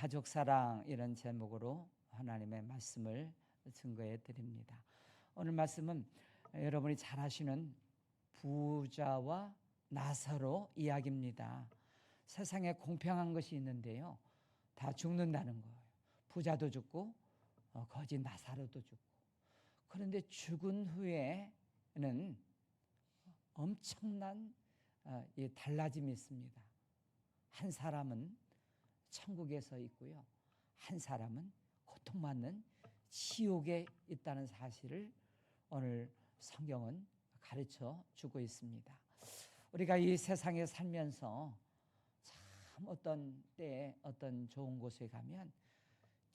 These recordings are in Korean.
가족사랑 이런 제목으로 하나님의 말씀을 증거해 드립니다. 오늘 말씀은 여러분이 잘 아시는 부자와 나사로 이야기입니다. 세상에 공평한 것이 있는데요, 다 죽는다는 거예요. 부자도 죽고 거지 나사로도 죽고. 그런데 죽은 후에는 엄청난 달라짐이 있습니다. 한 사람은 천국에서 있고요, 한 사람은 고통받는 지옥에 있다는 사실을 오늘 성경은 가르쳐 주고 있습니다. 우리가 이 세상에 살면서 참 어떤 때에 어떤 좋은 곳에 가면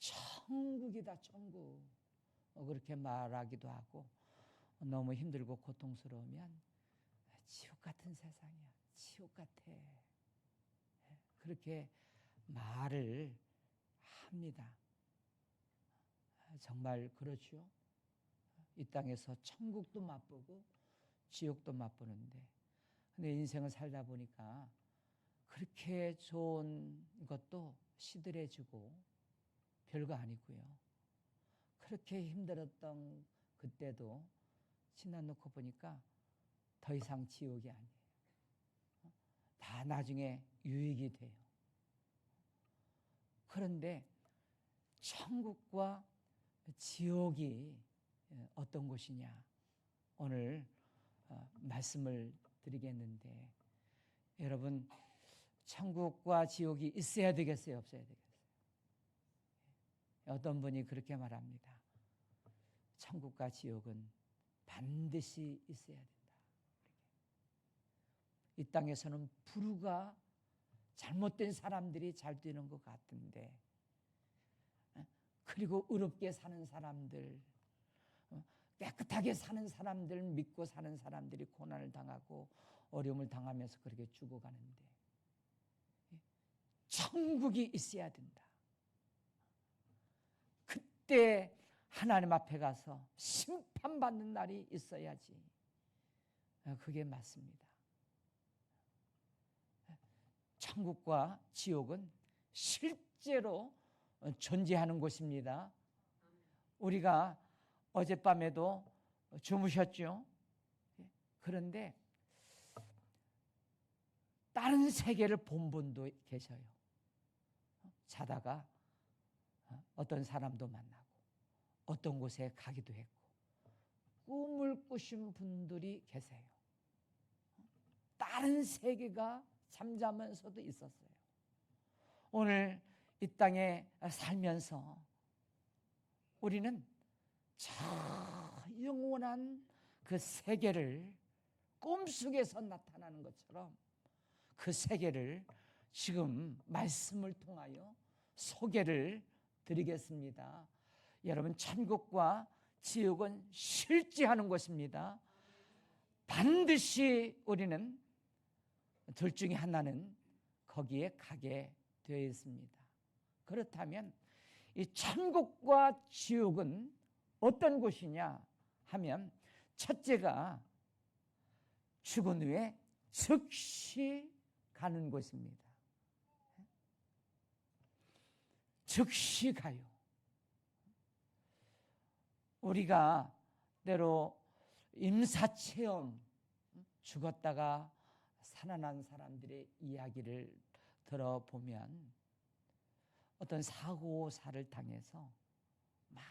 천국이다, 천국, 그렇게 말하기도 하고, 너무 힘들고 고통스러우면 지옥 같은 세상이야, 지옥 같아, 그렇게 말을 합니다. 정말 그렇죠. 이 땅에서 천국도 맛보고 지옥도 맛보는데, 근데 인생을 살다 보니까 그렇게 좋은 것도 시들해지고 별거 아니고요, 그렇게 힘들었던 그때도 지나놓고 보니까 더 이상 지옥이 아니에요. 다 나중에 유익이 돼요. 그런데 천국과 지옥이 어떤 곳이냐, 오늘 말씀을 드리겠는데, 여러분, 천국과 지옥이 있어야 되겠어요, 없어야 되겠어요? 어떤 분이 그렇게 말합니다. 천국과 지옥은 반드시 있어야 된다. 이 땅에서는 불우가 잘못된 사람들이 잘 되는 것 같은데, 그리고 의롭게 사는 사람들, 깨끗하게 사는 사람들, 믿고 사는 사람들이 고난을 당하고 어려움을 당하면서 그렇게 죽어가는데, 천국이 있어야 된다. 그때 하나님 앞에 가서 심판받는 날이 있어야지. 그게 맞습니다. 천국과 지옥은 실제로 존재하는 곳입니다. 우리가 어젯밤에도 주무셨죠? 그런데 다른 세계를 본 분도 계셔요. 자다가 어떤 사람도 만나고 어떤 곳에 가기도 했고 꿈을 꾸신 분들이 계세요. 다른 세계가 잠자면서도 있었어요. 오늘 이 땅에 살면서 우리는 저 영원한 그 세계를 꿈속에서 나타나는 것처럼 그 세계를 지금 말씀을 통하여 소개를 드리겠습니다. 여러분, 천국과 지옥은 실제하는 것입니다. 반드시 우리는 둘 중에 하나는 거기에 가게 되어 있습니다. 그렇다면 이 천국과 지옥은 어떤 곳이냐 하면, 첫째가 죽은 후에 즉시 가는 곳입니다. 즉시 가요. 우리가 때로 임사체험, 죽었다가 살아난 사람들의 이야기를 들어보면 어떤 사고사를 당해서 막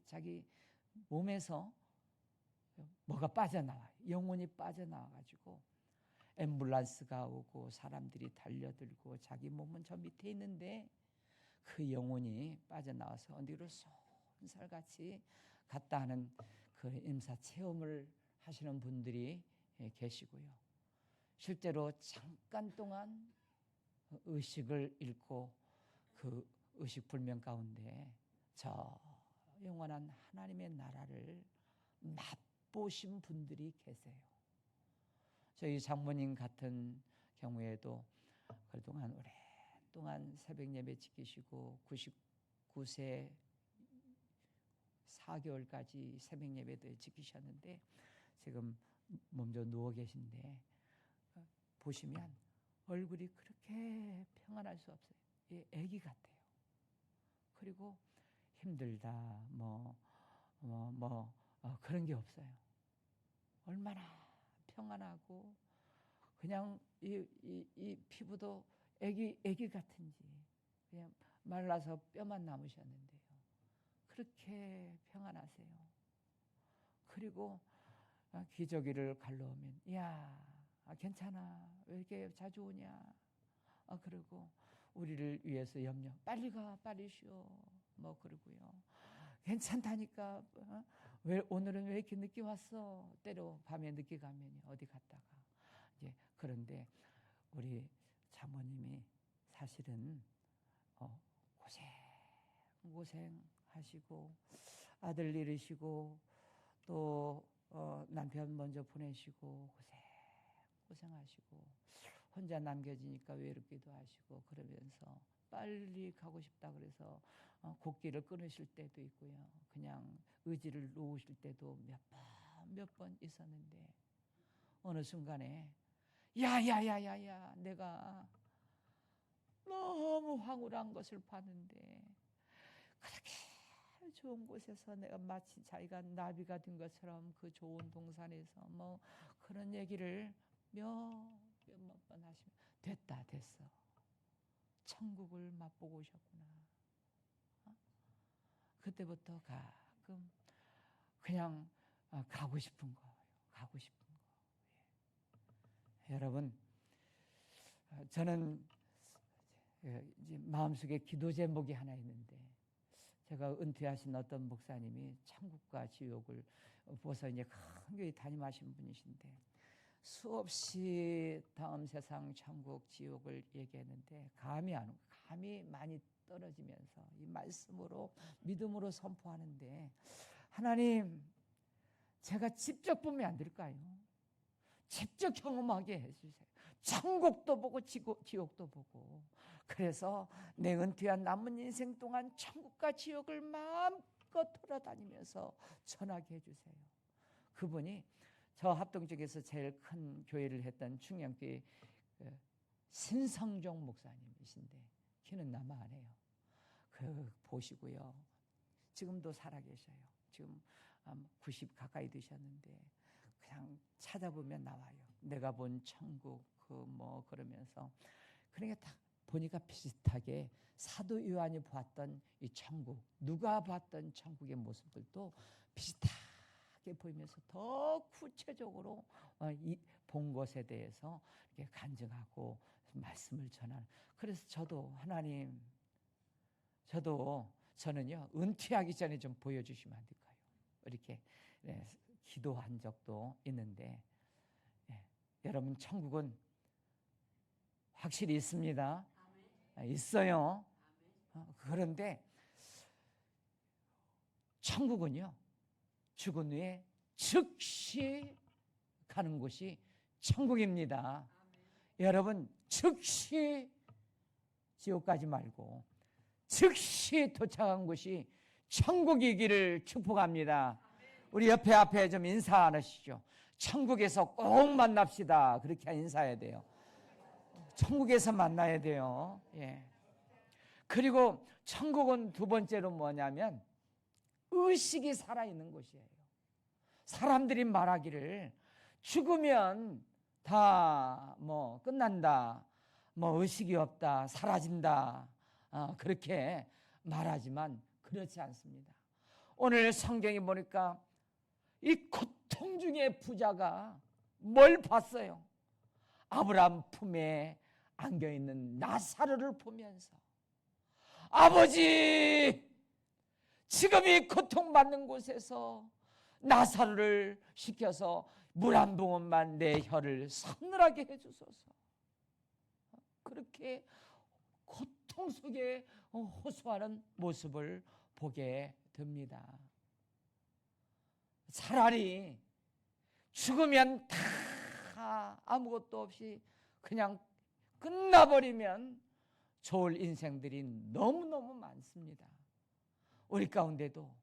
자기 몸에서 뭐가 빠져나와요. 영혼이 빠져나와가지고 앰뷸런스가 오고 사람들이 달려들고 자기 몸은 저 밑에 있는데 그 영혼이 빠져나와서 어디로 손살같이 갔다 하는 그 임사체험을 하시는 분들이 계시고요. 실제로 잠깐 동안 의식을 잃고 그 의식불명 가운데 저 영원한 하나님의 나라를 맛보신 분들이 계세요. 저희 장모님 같은 경우에도 그동안 오랫동안 새벽 예배 지키시고 99세 4개월까지 새벽 예배도 지키셨는데 지금 먼저 누워 계신데 보시면 얼굴이 그렇게 평안할 수 없어요. 애기 같아요. 그리고 힘들다 그런 게 없어요. 얼마나 평안하고 그냥 이 피부도 애기 같은지 그냥 말라서 뼈만 남으셨는데요. 그렇게 평안하세요. 그리고 기저귀를 갈라오면 야 괜찮아 왜 이렇게 자주 오냐 그리고 우리를 위해서 염려 빨리 가 빨리 쉬어 그러고요. 괜찮다니까 왜 오늘은 왜 이렇게 늦게 왔어 때로 밤에 늦게 가면 어디 갔다가 이제 그런데 우리 자모님이 사실은 고생하시고 아들 잃으시고 또 남편 먼저 보내시고 고생하시고 혼자 남겨지니까 외롭기도 하시고 그러면서 빨리 가고 싶다 그래서 곡기를 끊으실 때도 있고요. 그냥 의지를 놓으실 때도 몇 번 있었는데 어느 순간에 야야야야야 내가 너무 황홀한 것을 봤는데 그렇게 좋은 곳에서 내가 마치 자기가 나비가 된 것처럼 그 좋은 동산에서 그런 얘기를 몇몇 번 하시면 됐어 천국을 맛보고 오셨구나. 그때부터 가끔 그냥 가고 싶은 거예요. 가고 싶은 거. 여러분 저는 이제 마음속에 기도 제목이 하나 있는데 제가 은퇴하신 어떤 목사님이 천국과 지옥을 보서 이제 큰 교회 담임하신 분이신데 수없이 다음 세상 천국 지옥을 얘기했는데 감이 많이 떨어지면서 이 말씀으로 믿음으로 선포하는데 하나님 제가 직접 보면 안 될까요? 직접 경험하게 해주세요. 천국도 보고 지옥도 보고 그래서 내 은퇴한 남은 인생 동안 천국과 지옥을 마음껏 돌아다니면서 전하게 해주세요. 그분이 저 합동 쪽에서 제일 큰 교회를 했던 충영교회 신성종 목사님이신데 키는 나마 안 해요. 보시고요. 지금도 살아계셔요. 지금 90 가까이 되셨는데 그냥 찾아보면 나와요. 내가 본 천국 그러면서 그러니까 딱 보니까 비슷하게 사도 요한이 봤던 이 천국, 누가 봤던 천국의 모습들도 비슷하게 보이면서 더 구체적으로 본 것에 대해서 이렇게 간증하고 말씀을 전하는. 그래서 저도 하나님, 저는요 은퇴하기 전에 좀 보여주시면 안 될까요? 이렇게 기도한 적도 있는데 여러분 천국은 확실히 있습니다. 있어요. 그런데 천국은요 죽은 후에 즉시 가는 곳이 천국입니다. 여러분 즉시 지옥 가지 말고 즉시 도착한 곳이 천국이기를 축복합니다. 우리 앞에 좀 인사 안 하시죠? 천국에서 꼭 만납시다. 그렇게 인사해야 돼요. 천국에서 만나야 돼요. 예. 그리고 천국은 두 번째로 뭐냐면 의식이 살아있는 곳이에요. 사람들이 말하기를 죽으면 다 끝난다, 의식이 없다, 사라진다, 그렇게 말하지만 그렇지 않습니다. 오늘 성경에 보니까 이 고통 중에 부자가 뭘 봤어요? 아브라함 품에 안겨있는 나사로를 보면서 아버지 지금 이 고통받는 곳에서 나사로를 시켜서 물 한 모금만 내 혀를 서늘하게 해주소서. 그렇게 고통 속에 호소하는 모습을 보게 됩니다. 차라리 죽으면 다 아무것도 없이 그냥 끝나버리면 좋을 인생들이 너무너무 많습니다. 우리 가운데도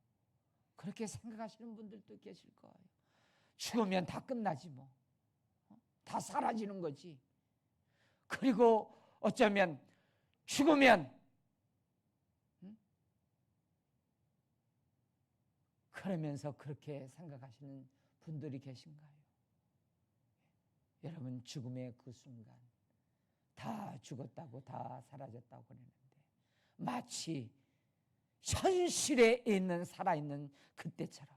그렇게 생각하시는 분들도 계실 거예요. 죽으면 다 끝나지 다 사라지는 거지. 그리고 어쩌면 죽으면 그러면서 그렇게 생각하시는 분들이 계신가요? 여러분, 죽음의 그 순간 다 죽었다고, 다 사라졌다고 그러는데 마치 현실에 있는 살아있는 그때처럼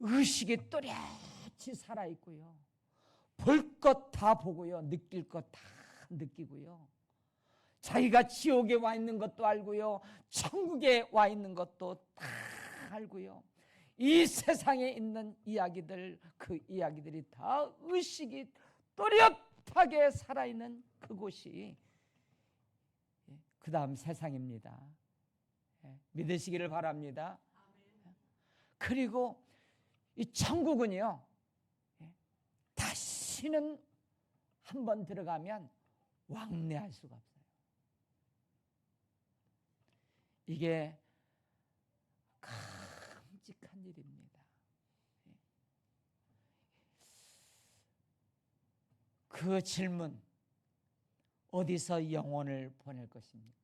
의식이 또렷이 살아있고요, 볼 것 다 보고요, 느낄 것 다 느끼고요, 자기가 지옥에 와 있는 것도 알고요, 천국에 와 있는 것도 다 알고요, 이 세상에 있는 이야기들, 그 이야기들이 다 의식이 또렷하게 살아있는 그곳이 그 다음 세상입니다. 믿으시기를 바랍니다. 그리고 이 천국은요, 다시는 한번 들어가면 왕래할 수가 없어요. 이게 끔찍한 일입니다. 그 질문, 어디서 영혼을 보낼 것입니까?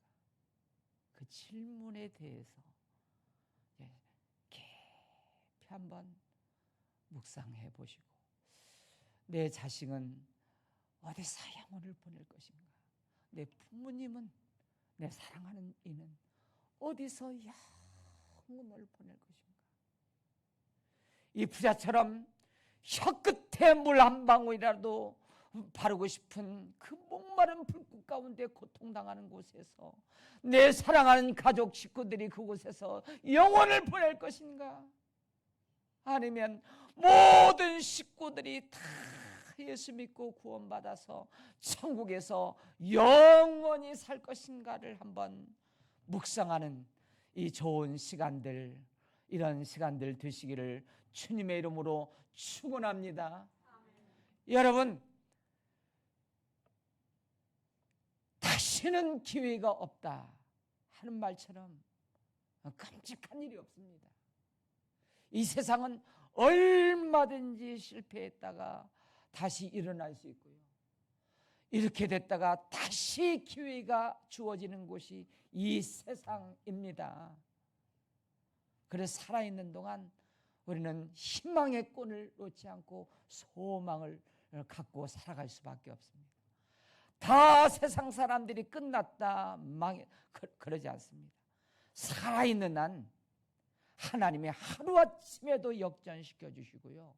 그 질문에 대해서 깊이 한번 묵상해 보시고, 내 자식은 어디서 영혼을 보낼 것인가? 내 부모님은, 내 사랑하는 이는 어디서 영혼을 보낼 것인가? 이 부자처럼 혀끝에 물 한 방울이라도 바르고 싶은 그 목마른 불꽃 가운데 고통당하는 곳에서 내 사랑하는 가족 식구들이 그곳에서 영혼을 보낼 것인가? 아니면 모든 식구들이 다 예수 믿고 구원받아서 천국에서 영원히 살 것인가를 한번 묵상하는 이 좋은 시간들, 이런 시간들 되시기를 주님의 이름으로 축원합니다. 여러분, 다시는 기회가 없다 하는 말처럼 끔찍한 일이 없습니다. 이 세상은 얼마든지 실패했다가 다시 일어날 수 있고요, 이렇게 됐다가 다시 기회가 주어지는 곳이 이 세상입니다. 그래서 살아있는 동안 우리는 희망의 끈을 놓지 않고 소망을 갖고 살아갈 수밖에 없습니다. 다 세상 사람들이 끝났다, 그러지 않습니다. 살아있는 한 하나님이 하루아침에도 역전시켜 주시고요,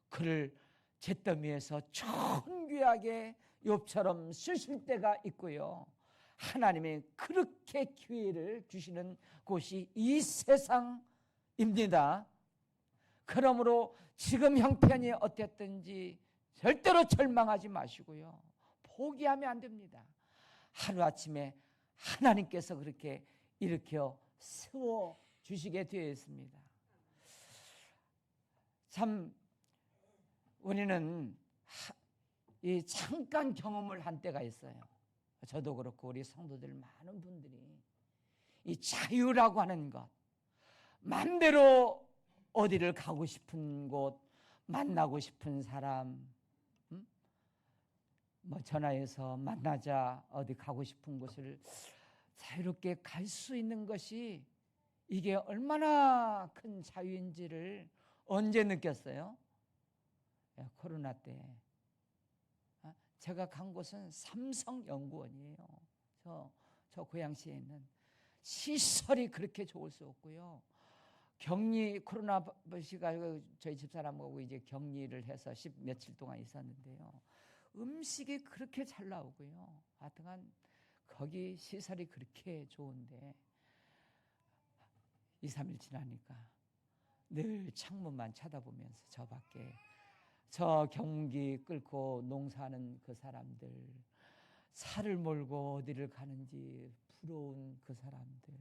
그를 잿더미에서 존귀하게 욥처럼 쓰실 때가 있고요, 하나님이 그렇게 기회를 주시는 곳이 이 세상입니다. 그러므로 지금 형편이 어땠든지 절대로 절망하지 마시고요, 포기하면 안 됩니다. 하루아침에 하나님께서 그렇게 일으켜 세워 주시게 되어 있습니다. 참 우리는 이 잠깐 경험을 한 때가 있어요. 저도 그렇고 우리 성도들 많은 분들이 이 자유라고 하는 것, 마음대로 어디를 가고 싶은 곳, 만나고 싶은 사람, 전화해서 만나자, 어디 가고 싶은 곳을 자유롭게 갈 수 있는 것이 이게 얼마나 큰 자유인지를 언제 느꼈어요? 코로나 때. 제가 간 곳은 삼성연구원이에요. 저 고양시에 있는. 시설이 그렇게 좋을 수 없고요, 격리, 코로나 시가 저희 집사람하고 이제 격리를 해서 10 며칠 동안 있었는데요, 음식이 그렇게 잘 나오고요, 하여튼간 거기 시설이 그렇게 좋은데 2, 3일 지나니까 늘 창문만 쳐다보면서 저 밖에 저 경기 끌고 농사하는 그 사람들, 살을 몰고 어디를 가는지 부러운 그 사람들,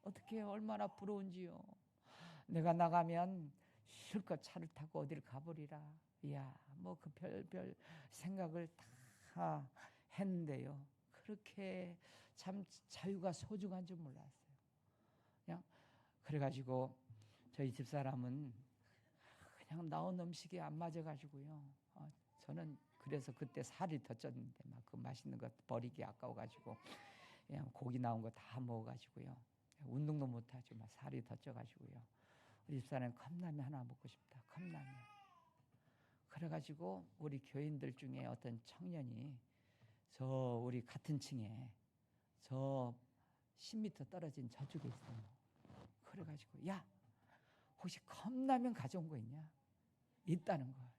어떻게 얼마나 부러운지요. 내가 나가면 실컷 차를 타고 어디를 가버리라, 뭐 그 별별 생각을 다 했는데요, 그렇게 참 자유가 소중한 줄 몰랐어요. 그냥 그래가지고 저희 집사람은 그냥 나온 음식이 안 맞아가지고요, 저는 그래서 그때 살이 더 쪘는데 막 그 맛있는 것 버리기 아까워가지고 그냥 고기 나온 거 다 먹어가지고요, 운동도 못하죠. 막 살이 더 쪄가지고요. 우리 집사람은 컵라면 하나 먹고 싶다. 컵라면. 그래가지고 우리 교인들 중에 어떤 청년이 저 우리 같은 층에 저 10m 떨어진 저쪽에 있어요. 그래가지고 야 혹시 컵라면 가져온 거 있냐? 있다는 거예요.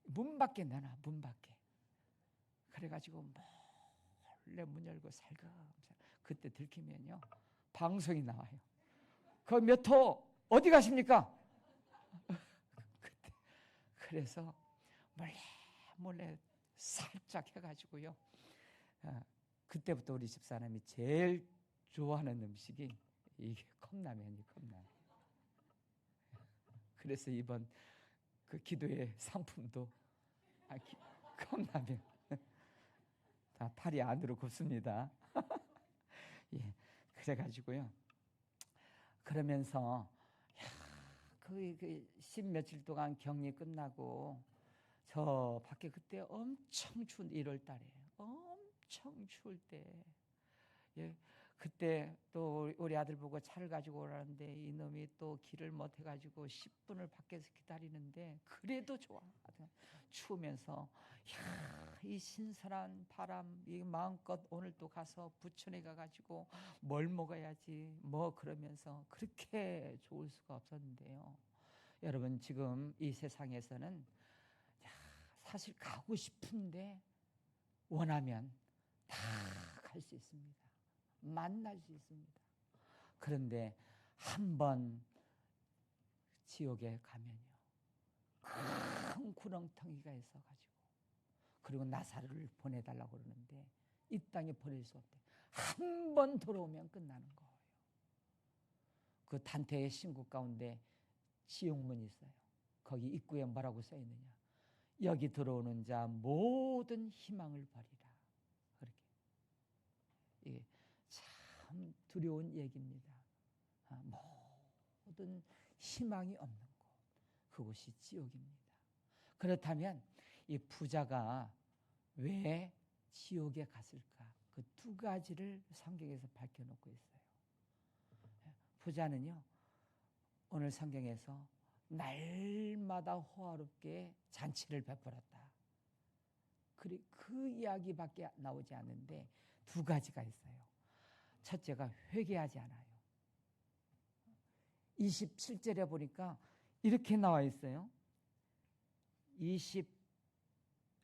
문 밖에 내놔. 문 밖에. 그래가지고 몰래 문 열고 살금살금 그때 들키면요 방송이 나와요. 그 몇 호 어디 가십니까? 그때 그래서 몰래 살짝 해가지고요. 그때부터 우리 집사람이 제일 좋아하는 음식이 이게 컵라면이 컵라면. 그래서 이번 그 기도의 상품도 컵라면. 다 팔이 안으로 굽습니다. 예, 그래가지고요. 그러면서 그 10며칠 동안 격리 끝나고 저 밖에 그때 엄청 추운 1월 달에 엄청 추울 때 예, 그때 또 우리 아들 보고 차를 가지고 오라는데 이놈이 또 길을 못 해가지고 10분을 밖에서 기다리는데 그래도 좋아. 추우면서 이 신선한 바람 이 마음껏 오늘 또 가서 부천에 가가지고 뭘 먹어야지 뭐 그러면서 그렇게 좋을 수가 없었는데요. 여러분 지금 이 세상에서는 사실 가고 싶은데 원하면 다 갈 수 있습니다. 만날 수 있습니다. 그런데 한번 지옥에 가면요 큰 구렁텅이가 있어가지고 그리고 나사로를 보내달라고 그러는데 이 땅에 보낼 수 없대. 한 번 들어오면 끝나는 거예요. 그 단테의 신구 가운데 지옥문이 있어요. 거기 입구에 뭐라고 써 있느냐? 여기 들어오는 자 모든 희망을 버리라. 그렇게. 이게 참 두려운 얘기입니다. 모든 희망이 없는 곳, 그곳이 지옥입니다. 그렇다면 이 부자가 왜 지옥에 갔을까? 그 두 가지를 성경에서 밝혀놓고 있어요. 부자는요, 오늘 성경에서 날마다 호화롭게 잔치를 베풀었다. 그 이야기밖에 나오지 않는데 두 가지가 있어요. 첫째가 회개하지 않아요. 27절에 보니까 이렇게 나와 있어요.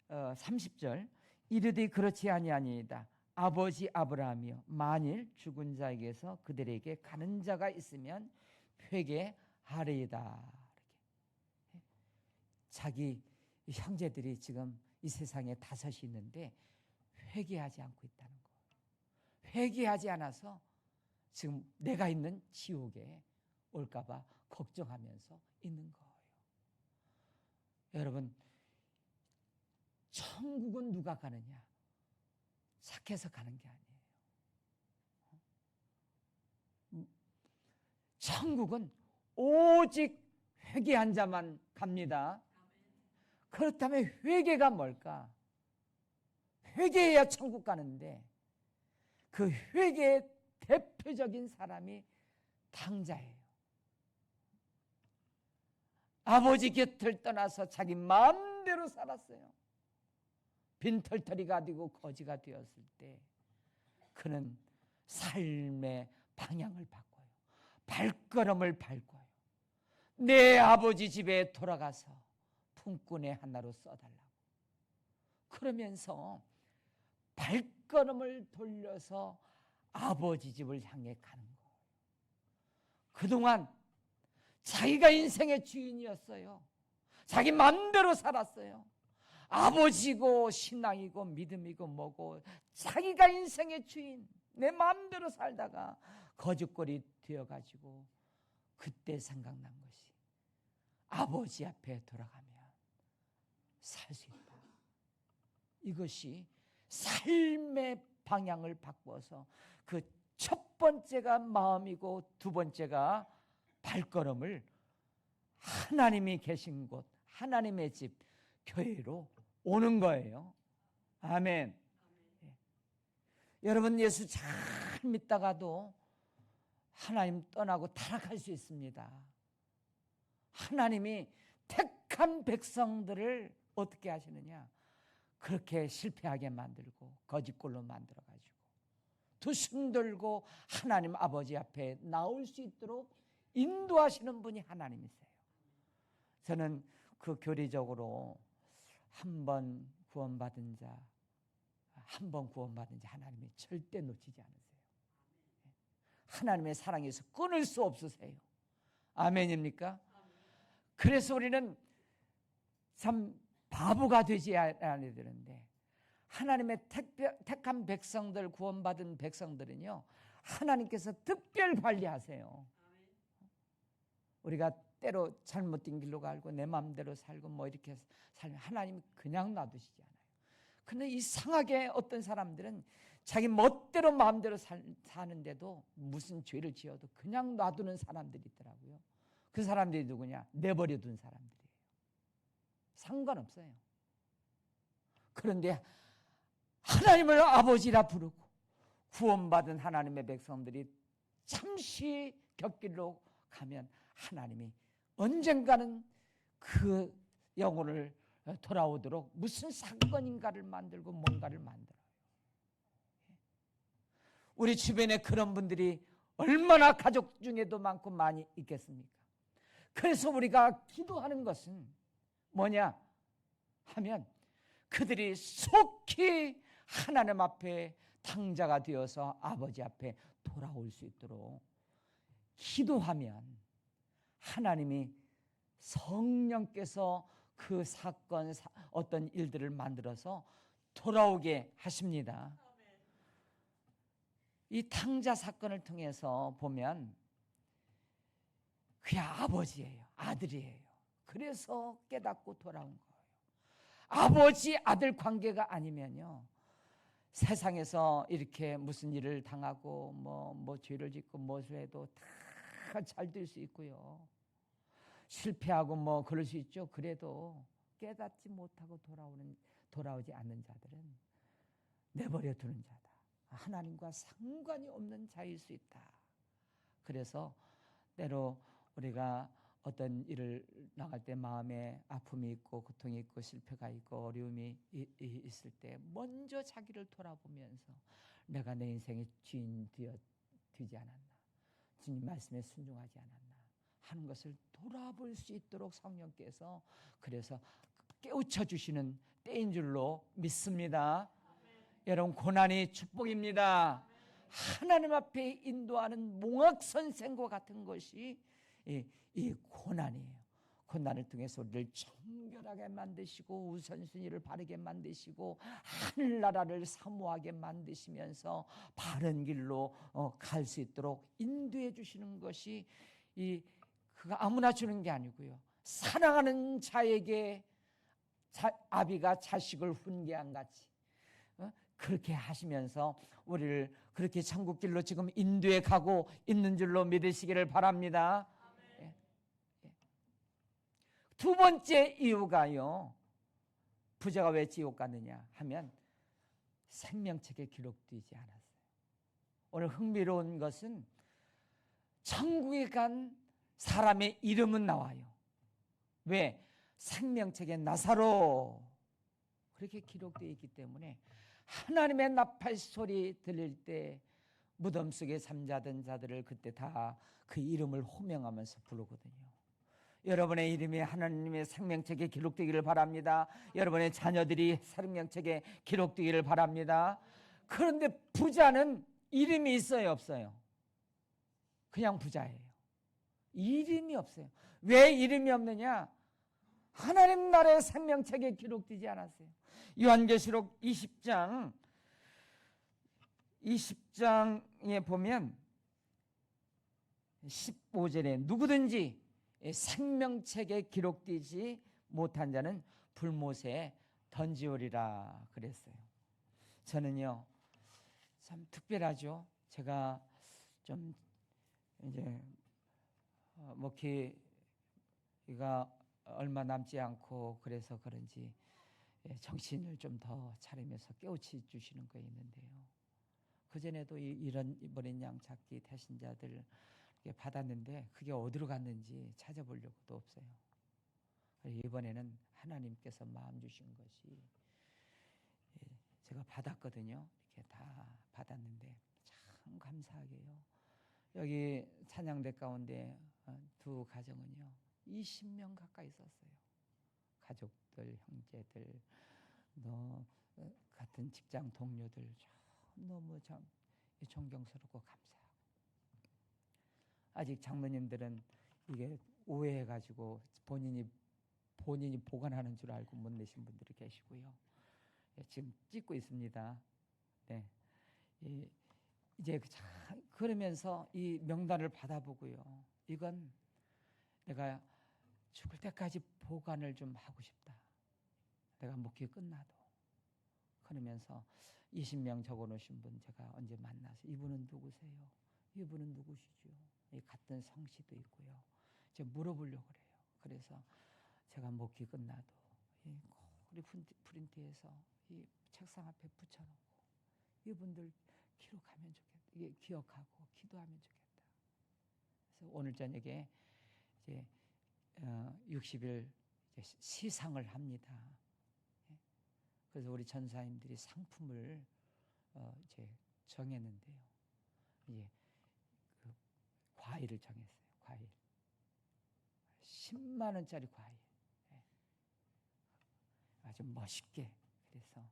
30절 이르되 그렇지 아니하니이다. 아버지 아브라함이여 만일 죽은 자에게서 그들에게 가는 자가 있으면 회개하리이다. 자기 형제들이 지금 이 세상에 5이 있는데 회개하지 않고 있다는 거예요. 회개하지 않아서 지금 내가 있는 지옥에 올까 봐 걱정하면서 있는 거예요. 여러분 천국은 누가 가느냐? 착해서 가는 게 아니에요. 천국은 오직 회개한 자만 갑니다. 그렇다면 회개가 뭘까? 회개해야 천국 가는데 그 회개의 대표적인 사람이 탕자예요. 아버지 곁을 떠나서 자기 마음대로 살았어요. 빈털터리가 되고 거지가 되었을 때 그는 삶의 방향을 바꿔요. 발걸음을 바꿔요. 내 아버지 집에 돌아가서 품꾼의 하나로 써달라고. 그러면서 발걸음을 돌려서 아버지 집을 향해 가는 거예요. 그동안 자기가 인생의 주인이었어요. 자기 마음대로 살았어요. 아버지고 신앙이고 믿음이고 뭐고 자기가 인생의 주인, 내 마음대로 살다가 거짓골이 되어가지고 그때 생각난 것이 아버지 앞에 돌아가면 살 수 있다. 이것이 삶의 방향을 바꿔서 그 첫 번째가 마음이고 두 번째가 발걸음을 하나님이 계신 곳, 하나님의 집, 교회로 오는 거예요. 아멘. 예. 여러분 예수 잘 믿다가도 하나님 떠나고 타락할 수 있습니다. 하나님이 택한 백성들을 어떻게 하시느냐? 그렇게 실패하게 만들고 거짓골로 만들어가지고 두 손 들고 하나님 아버지 앞에 나올 수 있도록 인도하시는 분이 하나님이세요. 저는 그 교리적으로 한 번 구원받은 자 하나님이 절대 놓치지 않으세요. 하나님의 사랑에서 끊을 수 없으세요. 아멘입니까? 그래서 우리는 참 바보가 되지 않아야 되는데, 하나님의 택한 백성들, 구원받은 백성들은요, 하나님께서 특별 관리하세요. 우리가 때로 잘못된 길로 가고 내 마음대로 살고 뭐 이렇게 살면 하나님이 그냥 놔두시지 않아요. 근데 이상하게 어떤 사람들은 자기 멋대로 마음대로 사는데도 무슨 죄를 지어도 그냥 놔두는 사람들이 있더라고요. 그 사람들이 누구냐? 내버려둔 사람들이에요. 상관없어요. 그런데 하나님을 아버지라 부르고 구원받은 하나님의 백성들이 잠시 곁길로 가면 하나님이 언젠가는 그 영혼을 돌아오도록 무슨 사건인가를 만들고 뭔가를 만들어요. 우리 주변에 그런 분들이 얼마나 가족 중에도 많고 많이 있겠습니까? 그래서 우리가 기도하는 것은 뭐냐 하면 그들이 속히 하나님 앞에 탕자가 되어서 아버지 앞에 돌아올 수 있도록 기도하면 하나님이 성령께서 그 사건, 어떤 일들을 만들어서 돌아오게 하십니다. 이 탕자 사건을 통해서 보면 그냥 아버지예요, 아들이에요. 그래서 깨닫고 돌아온 거예요. 아버지 아들 관계가 아니면요, 세상에서 이렇게 무슨 일을 당하고 뭐 죄를 짓고 무엇을 해도 다 잘 될 수 있고요, 실패하고 뭐 그럴 수 있죠. 그래도 깨닫지 못하고 돌아오지 않는 자들은 내버려 두는 자다. 하나님과 상관이 없는 자일 수 있다. 그래서 때로 우리가 어떤 일을 나갈 때 마음에 아픔이 있고 고통이 있고 실패가 있고 어려움이 있을 때 먼저 자기를 돌아보면서 내가 내 인생의 주인 되지 않았나, 주님 말씀에 순종하지 않았나 하는 것을 돌아볼 수 있도록 성령께서 그래서 깨우쳐 주시는 때인 줄로 믿습니다. 여러분, 고난이 축복입니다. 하나님 앞에 인도하는 몽학선생과 같은 것이 이 고난이에요. 고난을 통해서 우리를 정결하게 만드시고 우선순위를 바르게 만드시고 하늘나라를 사모하게 만드시면서 바른 길로 갈 수 있도록 인도해 주시는 것이 그가 아무나 주는 게 아니고요, 사랑하는 자에게 아비가 자식을 훈계한 같이 그렇게 하시면서 우리를 그렇게 천국길로 지금 인도해 가고 있는 줄로 믿으시기를 바랍니다. 예. 예. 두 번째 이유가요, 부자가 왜 지옥 갔느냐 하면 생명책에 기록되지 않았어요. 오늘 흥미로운 것은 천국에 간 사람의 이름은 나와요. 왜? 생명책에 나사로 그렇게 기록되어 있기 때문에 하나님의 나팔 소리 들릴 때 무덤 속에 잠자던 자들을 그때 다 그 이름을 호명하면서 부르거든요. 여러분의 이름이 하나님의 생명책에 기록되기를 바랍니다. 여러분의 자녀들이 생명책에 기록되기를 바랍니다. 그런데 부자는 이름이 있어요, 없어요? 그냥 부자예요. 이름이 없어요. 왜 이름이 없느냐? 하나님 나라의 생명책에 기록되지 않았어요. 요한계시록 20장에 보면 15절에 누구든지 생명책에 기록되지 못한 자는 불못에 던지오리라 그랬어요. 저는요, 참 특별하죠. 제가 좀 이제 목회가 얼마 남지 않고 그래서 그런지 정신을 좀 더 차리면서 깨우쳐 주시는 거 있는데요, 그전에도 이런 버린 양 찾기 태신자들 받았는데 그게 어디로 갔는지 찾아보려고도 없어요. 이번에는 하나님께서 마음 주신 것이 제가 받았거든요. 이렇게 다 받았는데 참 감사하게요. 여기 찬양대 가운데 두 가정은요 20명 가까이 있었어요. 가족들, 형제들, 같은 직장 동료들 너무 참 존경스럽고 감사하고, 아직 장로님들은 이게 오해해가지고 본인이 보관하는 줄 알고 못 내신 분들이 계시고요. 지금 찍고 있습니다. 네. 이제 그러면서 이 명단을 받아보고요. 이건 내가 죽을 때까지 보관을 좀 하고 싶다. 내가 목회 끝나도. 그러면서 20명 적어놓으신 분 제가 언제 만나서 이분은 누구세요? 이분은 누구시죠? 같은 성씨도 있고요. 제가 물어보려고 그래요. 그래서 제가 목회 끝나도 우리 프린트에서 이 책상 앞에 붙여놓고 이분들 기록하면 좋겠다. 이게 기억하고 기도하면 좋겠다. 그래서 오늘 저녁에 이제 60일 시상을 합니다. 그래서 우리 전사님들이 상품을 이제 정했는데요. 이제 그 과일을 정했어요. 과일 10만 원짜리 과일. 아주 멋있게. 그래서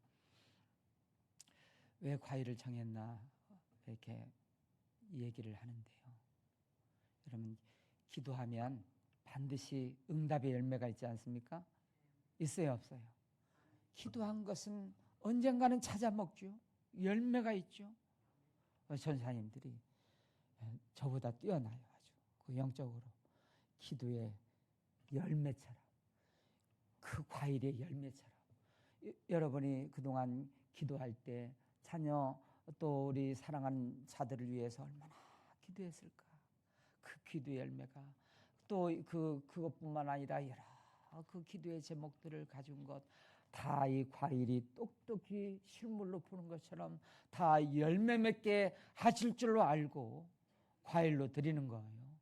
왜 과일을 정했나 이렇게 얘기를 하는데요. 여러분, 기도하면 반드시 응답의 열매가 있지 않습니까? 있어요, 없어요? 기도한 것은 언젠가는 찾아 먹죠. 열매가 있죠. 전사님들이 저보다 뛰어나요. 아주 그 영적으로 기도의 열매처럼, 그 과일의 열매처럼. 여러분이 그동안 기도할 때 자녀 또 우리 사랑하는 자들을 위해서 얼마나 기도했을까. 그 기도의 열매가 또 그것뿐만 아니라 여러 그 기도의 제목들을 가진 것 다 이 과일이 똑똑히 실물로 보는 것처럼 다 열매 맺게 하실 줄로 알고 과일로 드리는 거예요.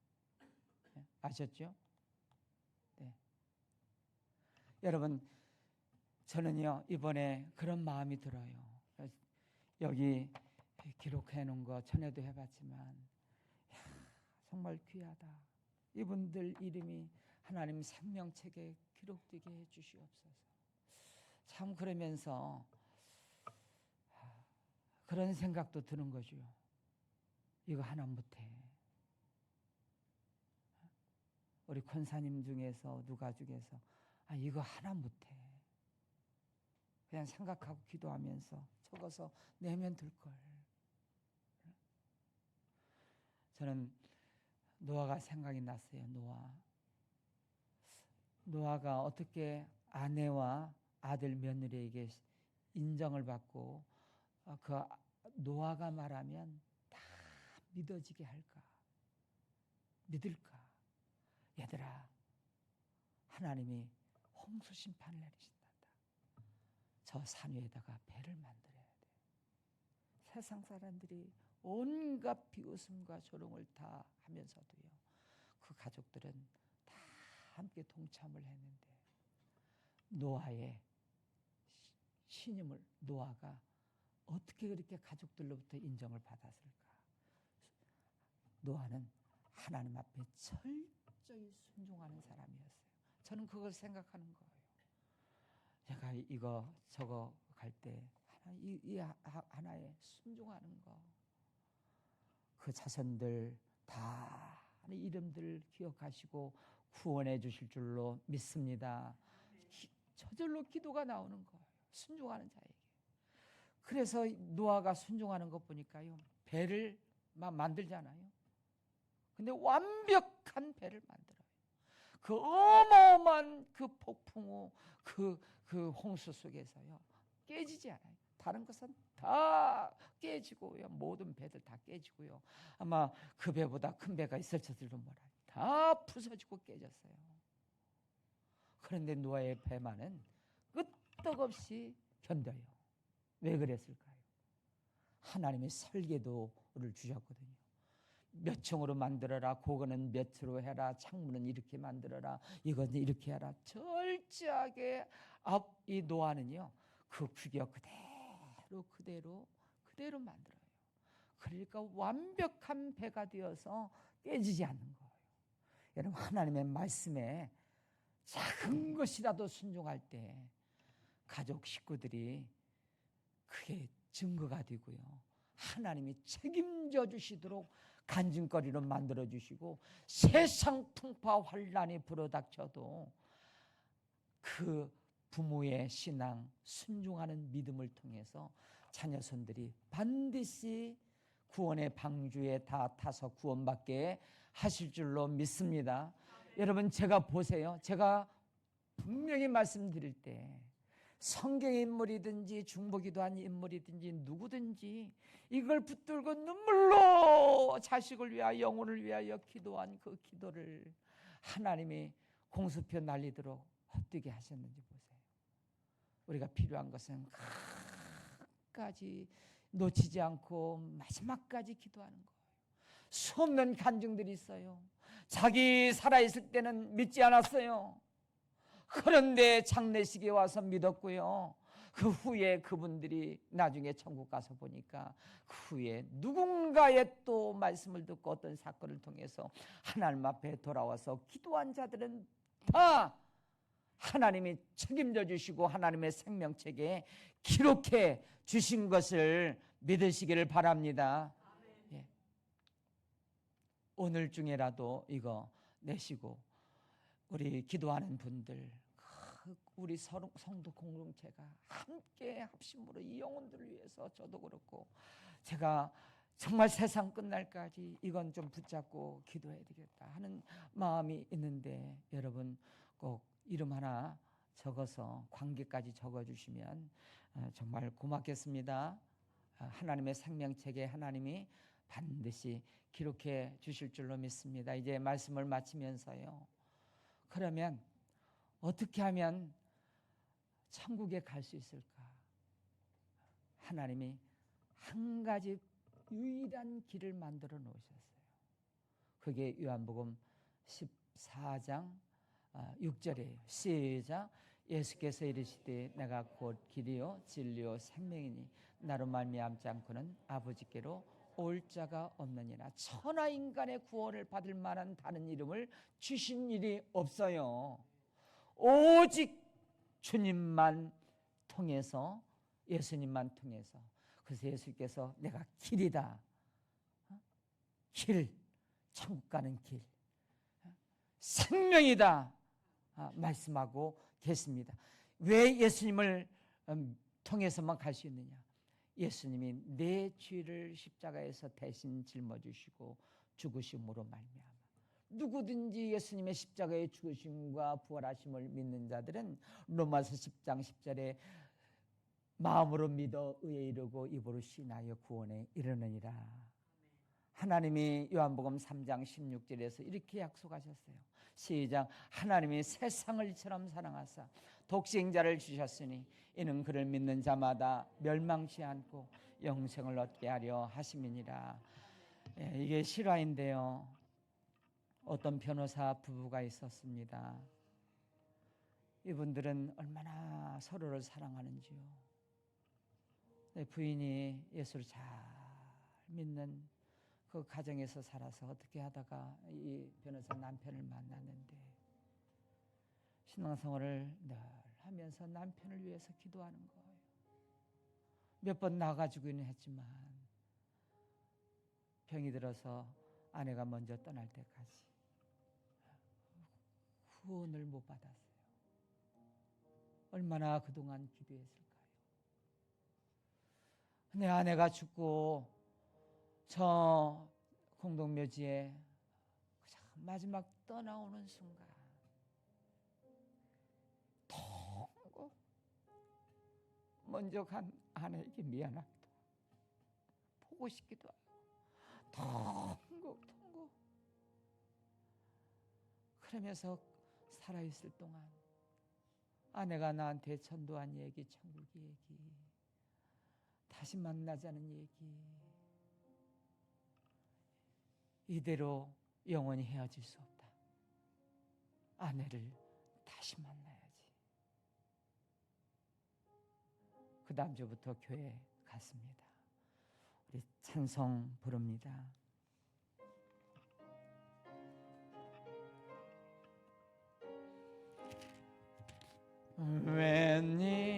아셨죠? 네. 여러분, 저는요 이번에 그런 마음이 들어요. 여기 기록해 놓은 거 전에도 해봤지만 정말 귀하다. 이분들 이름이 하나님 생명책에 기록되게 해주시옵소서. 참 그러면서 그런 생각도 드는 거죠. 이거 하나 못해. 우리 권사님 중에서 누가 중에서 이거 하나 못해. 그냥 생각하고 기도하면서 적어서 내면 될걸. 저는 노아가 생각이 났어요. 노아가 어떻게 아내와 아들 며느리에게 인정을 받고 그 노아가 말하면 다 믿어지게 할까? 믿을까? 얘들아, 하나님이 홍수 심판을 내리신단다. 저 산 위에다가 배를 만들어야 돼. 세상 사람들이 온갖 비웃음과 조롱을 다 하면서도요, 그 가족들은 다 함께 동참을 했는데 노아의 신임을 노아가 어떻게 그렇게 가족들로부터 인정을 받았을까? 노아는 하나님 앞에 철저히 순종하는 사람이었어요. 저는 그걸 생각하는 거예요. 제가 이거 저거 갈 때 이 하나에 순종하는 거, 그 자손들 다 이름들 기억하시고 구원해 주실 줄로 믿습니다. 저절로 기도가 나오는 거예요. 순종하는 자에게. 그래서 노아가 순종하는 것 보니까요, 배를 막 만들잖아요. 근데 완벽한 배를 만들어요. 그 어마어마한 그 폭풍 후 그 홍수 속에서요, 깨지지 않아요. 다른 것은 다 깨지고요. 모든 배들 다 깨지고요. 아마 그 배보다 큰 배가 있을지도 몰라요. 다 부서지고 깨졌어요. 그런데 노아의 배만은 끄떡없이 견뎌요. 왜 그랬을까요? 하나님의 설계도를 주셨거든요. 몇 층으로 만들어라, 그거는 몇으로 해라, 창문은 이렇게 만들어라, 이건 이렇게 해라. 철저하게 이 노아는요 그 규격 그대로 만들어요. 그러니까 완벽한 배가 되어서 깨지지 않는 거예요. 여러분, 하나님의 말씀에 작은 것이라도 순종할 때 가족 식구들이 그게 증거가 되고요, 하나님이 책임져 주시도록 간증거리로 만들어 주시고, 세상 풍파 환란이 불어닥쳐도 그 부모의 신앙, 순종하는 믿음을 통해서 자녀손들이 반드시 구원의 방주에 다 타서 구원받게 하실 줄로 믿습니다. 여러분, 제가 보세요. 제가 분명히 말씀드릴 때 성경 인물이든지 중보기도한 인물이든지 누구든지 이걸 붙들고 눈물로 자식을 위하여, 영혼을 위하여 기도한 그 기도를 하나님이 공수표 날리도록 헛되게 하셨는지 보세요. 우리가 필요한 것은 끝까지 놓치지 않고 마지막까지 기도하는 거예요. 수없는 간증들이 있어요. 자기 살아있을 때는 믿지 않았어요. 그런데 장례식에 와서 믿었고요, 그 후에 그분들이 나중에 천국 가서 보니까 그 후에 누군가의 또 말씀을 듣고 어떤 사건을 통해서 하나님 앞에 돌아와서 기도한 자들은 다 하나님이 책임져 주시고 하나님의 생명책에 기록해 주신 것을 믿으시기를 바랍니다. 예. 오늘 중에라도 이거 내시고 우리 기도하는 분들, 우리 성도 공동체가 함께 합심으로 이 영혼들을 위해서, 저도 그렇고 제가 정말 세상 끝날까지 이건 좀 붙잡고 기도해야 되겠다 하는 마음이 있는데, 여러분 꼭 이름 하나 적어서 관계까지 적어주시면 정말 고맙겠습니다. 하나님의 생명책에 하나님이 반드시 기록해 주실 줄로 믿습니다. 이제 말씀을 마치면서요, 그러면 어떻게 하면 천국에 갈 수 있을까? 하나님이 한 가지 유일한 길을 만들어 놓으셨어요. 그게 요한복음 14장 6절이에요. 시작. 예수께서 이르시되 내가 곧 길이요 진리요 생명이니 나로 말미암지 않고는 아버지께로 올 자가 없느니라. 천하 인간의 구원을 받을 만한 다른 이름을 주신 일이 없어요. 오직 주님만 통해서, 예수님만 통해서. 그래서 예수께서 내가 길이다, 길, 천국 가는 길, 생명이다 말씀하고 계십니다. 왜 예수님을 통해서만 갈 수 있느냐? 예수님이 내 죄를 십자가에서 대신 짊어지시고 죽으심으로 말미암아 누구든지 예수님의 십자가의 죽으심과 부활하심을 믿는 자들은 로마서 10장 10절에 마음으로 믿어 의에 이르고 입으로 신하여 구원에 이르느니라. 하나님이 요한복음 3장 16절에서 이렇게 약속하셨어요. 시작. 하나님이 세상을 이처럼 사랑하사 독생자를 주셨으니 이는 그를 믿는 자마다 멸망치 않고 영생을 얻게 하려 하심이니라. 이게 실화인데요, 어떤 변호사 부부가 있었습니다. 이분들은 얼마나 서로를 사랑하는지요. 부인이 예수를 잘 믿는 그 가정에서 살아서 어떻게 하다가 이 변호사 남편을 만났는데 신앙생활을 늘 하면서 남편을 위해서 기도하는 거예요. 몇 번 나가지고는 했지만 병이 들어서 아내가 먼저 떠날 때까지 후원을 못 받았어요. 얼마나 그동안 기도했을까요? 내 아내가 죽고 저 공동묘지에 마지막 떠나오는 순간 통곡, 먼저 간 아내에게 미안하기도 보고 싶기도 하고 통곡 그러면서 살아있을 동안 아내가 나한테 전도한 얘기, 천국 얘기 다시 만나자는 얘기. 이대로 영원히 헤어질 수 없다. 아내를 다시 만나야지. 그 다음 주부터 교회 갔습니다. 우리 찬송 부릅니다. 웬일